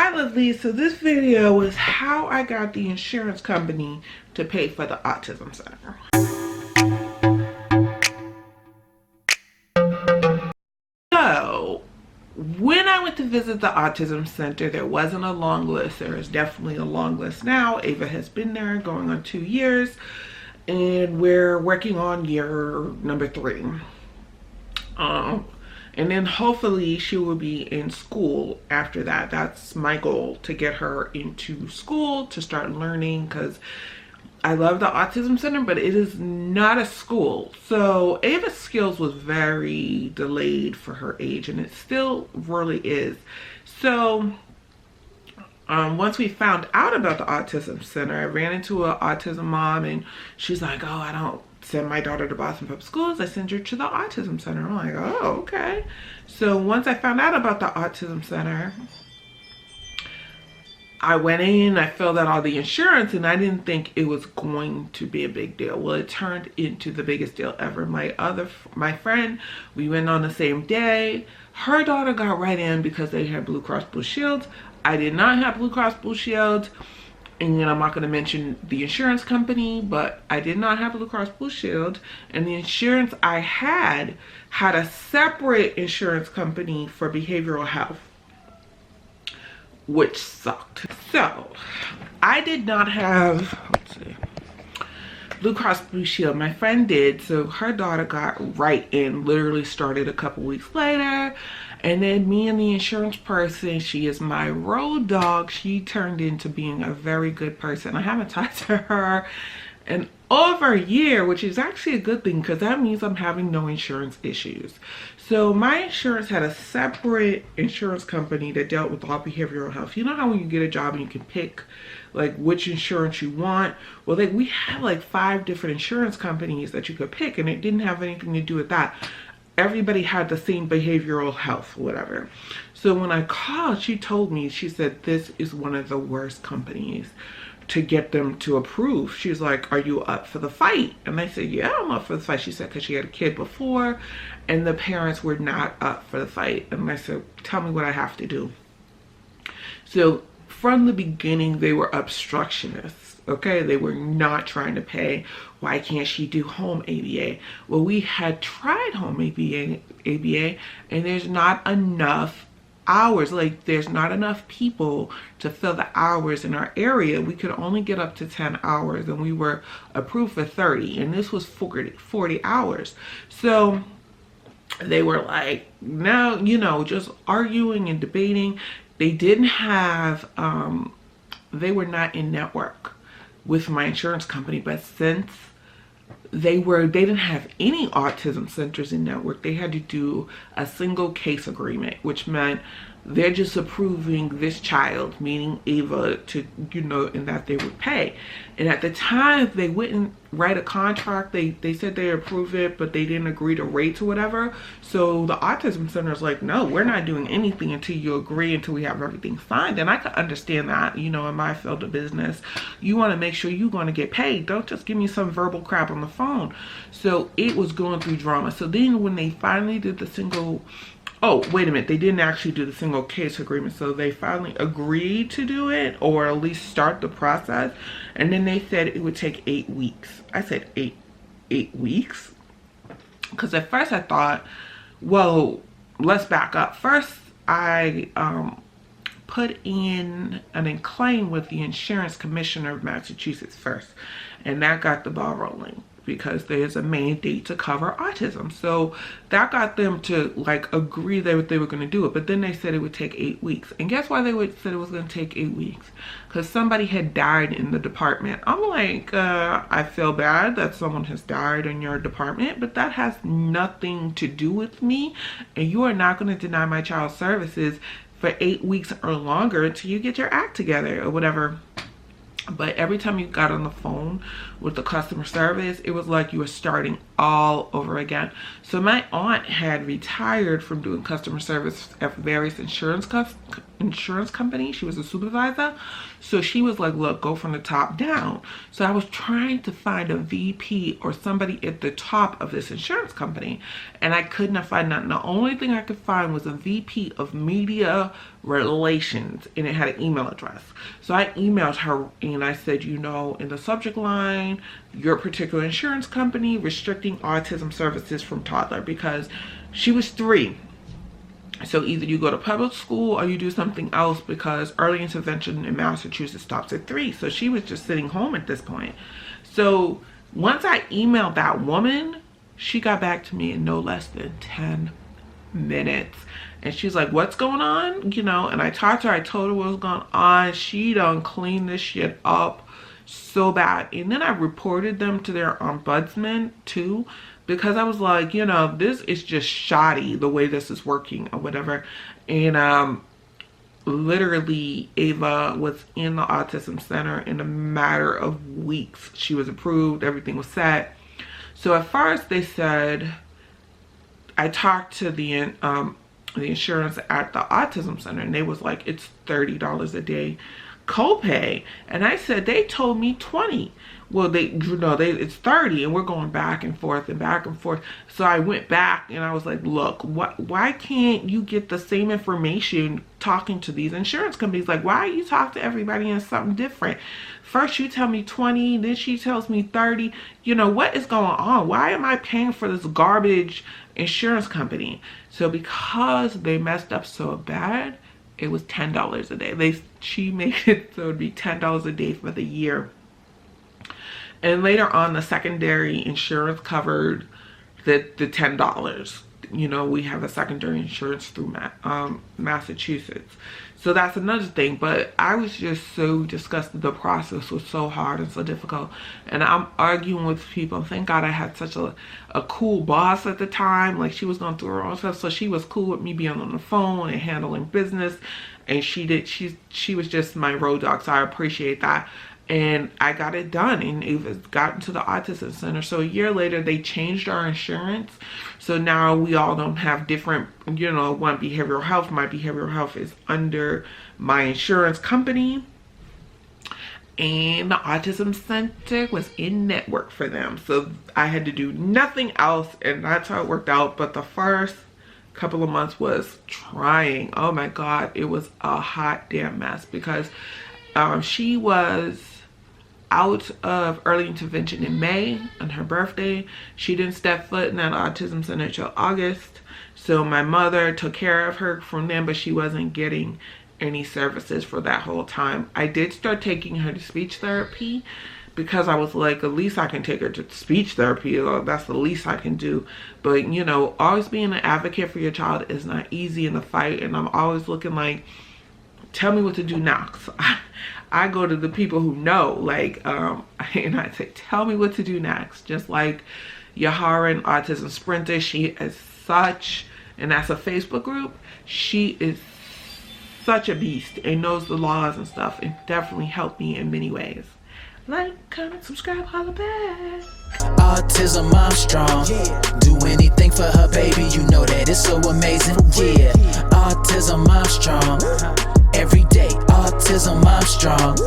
Hi lovely, so this video is how I got the insurance company to pay for the autism center. So when I went to visit the autism center, there wasn't a long list. There is definitely a long list now. Ava has been there going on 2 years and we're working on year number 3. And then hopefully she will be in school after that. That's my goal, to get her into school to start learning, because I love the autism center, but it is not a school. So Ava's skills was very delayed for her age, and it still really is. So once we found out about the autism center, I ran into an autism mom, and she's like, oh, I don't send my daughter to Boston Public Schools, I send her to the autism center. I'm like, oh, okay. So once I found out about the autism center, I went in, I filled out all the insurance, and I didn't think it was going to be a big deal. Well, it turned into the biggest deal ever. My friend, we went on the same day. Her daughter got right in because they had Blue Cross Blue Shield. I did not have Blue Cross Blue Shield. And I'm not going to mention the insurance company, but I did not have Blue Cross Blue Shield. And the insurance I had a separate insurance company for behavioral health, which sucked. So I did not have, let's see, Blue Cross Blue Shield. My friend did, so her daughter got right in, literally started a couple weeks later. And then me and the insurance person, she is my road dog, she turned into being a very good person. I haven't talked to her in over a year, which is actually a good thing, because that means I'm having no insurance issues. So my insurance had a separate insurance company that dealt with all behavioral health. You know how when you get a job and you can pick like which insurance you want? Well, we had like 5 different insurance companies that you could pick, and it didn't have anything to do with that. Everybody had the same behavioral health, whatever. So when I called, she told me, she said, this is one of the worst companies to get them to approve. She's like, are you up for the fight? And I said, yeah, I'm up for the fight. She said, because she had a kid before and the parents were not up for the fight. And I said, tell me what I have to do. So from the beginning, they were obstructionists. Okay, they were not trying to pay. Why can't she do home ABA? Well, we had tried home ABA, and there's not enough hours. Like, there's not enough people to fill the hours in our area. We could only get up to 10 hours, and we were approved for 30, and this was 40 hours. So they were like, no, you know, just arguing and debating. They didn't have, they were not in network with my insurance company, but since they didn't have any autism centers in network, they had to do a single case agreement, which meant they're just approving this child, meaning Ava, to, you know, and that they would pay. And at the time, they wouldn't write a contract. They said they approved it, but they didn't agree to rates or whatever. So the autism center is like, no, we're not doing anything until you agree, until we have everything signed. And I could understand that, you know, in my field of business, you want to make sure you're going to get paid. Don't just give me some verbal crap on the phone. So it was going through drama. So then when they finally did the single, oh, wait a minute, they didn't actually do the single case agreement. So they finally agreed to do it, or at least start the process. And then they said it would take 8 weeks. I said eight weeks? Because at first I thought, well, let's back up. First, I put in an claim with the insurance commissioner of Massachusetts first. And that got the ball rolling, because there's a mandate to cover autism. So that got them to like agree that they were going to do it. But then they said it would take 8 weeks. And guess why they said it was going to take 8 weeks? Because somebody had died in the department. I'm like, I feel bad that someone has died in your department, but that has nothing to do with me. And you are not going to deny my child services for 8 weeks or longer until you get your act together or whatever. But every time you got on the phone with the customer service, it was like you were starting all over again. So my aunt had retired from doing customer service at various insurance companies. She was a supervisor. So she was like, look, go from the top down. So I was trying to find a VP or somebody at the top of this insurance company, and I could not find nothing. The only thing I could find was a VP of media relations, and it had an email address. So I emailed her and I said, you know, in the subject line, your particular insurance company restricting autism services from toddler, because she was 3. So either you go to public school or you do something else, because early intervention in Massachusetts stops at 3. So she was just sitting home at this point. So once I emailed that woman, she got back to me in no less than 10 minutes. And she's like, what's going on? You know, and I talked to her, I told her what was going on. She done cleaned this shit up so bad. And then I reported them to their ombudsman too, because I was like, you know, this is just shoddy the way this is working or whatever. And literally Ava was in the autism center in a matter of weeks. She was approved, everything was set. So at first they said, I talked to the insurance at the autism center, and they was like, it's $30 a day copay. And I said, they told me 20. Well, it's 30, and we're going back and forth and back and forth. So I went back and I was like, look, why can't you get the same information talking to these insurance companies? Like, why you talk to everybody in something different? First you tell me 20, then she tells me 30. You know, what is going on? Why am I paying for this garbage insurance company? So because they messed up so bad, it was $10 a day. She made it so it'd be $10 a day for the year. And later on, the secondary insurance covered the $10. You know, we have a secondary insurance through Massachusetts. So that's another thing. But I was just so disgusted. The process was so hard and so difficult. And I'm arguing with people. Thank God I had such a cool boss at the time. Like, she was going through her own stuff. So she was cool with me being on the phone and handling business. And she was just my road dog. So I appreciate that. And I got it done, and it got into the autism center. So a year later, they changed our insurance. So now we all don't have different, you know, one behavioral health. My behavioral health is under my insurance company. And the autism center was in network for them. So I had to do nothing else, and that's how it worked out. But the first couple of months was trying. Oh my God, it was a hot damn mess, because she was out of early intervention in May on her birthday. She didn't step foot in that autism center until August. So my mother took care of her from then, but she wasn't getting any services for that whole time. I did start taking her to speech therapy, because I was like, at least I can take her to speech therapy. That's the least I can do. But, you know, always being an advocate for your child is not easy in the fight. And I'm always looking like, tell me what to do next. I go to the people who know, like, and I say, tell me what to do next. Just like Yaharan Autism Sprinter, she is such, and that's a Facebook group, she is such a beast and knows the laws and stuff, and definitely helped me in many ways. Like, comment, subscribe, holla back. Autism, I'm strong. Yeah. Do anything for her, baby. You know that it's so amazing. Yeah. Autism, I'm strong. Every day, autism, I'm strong.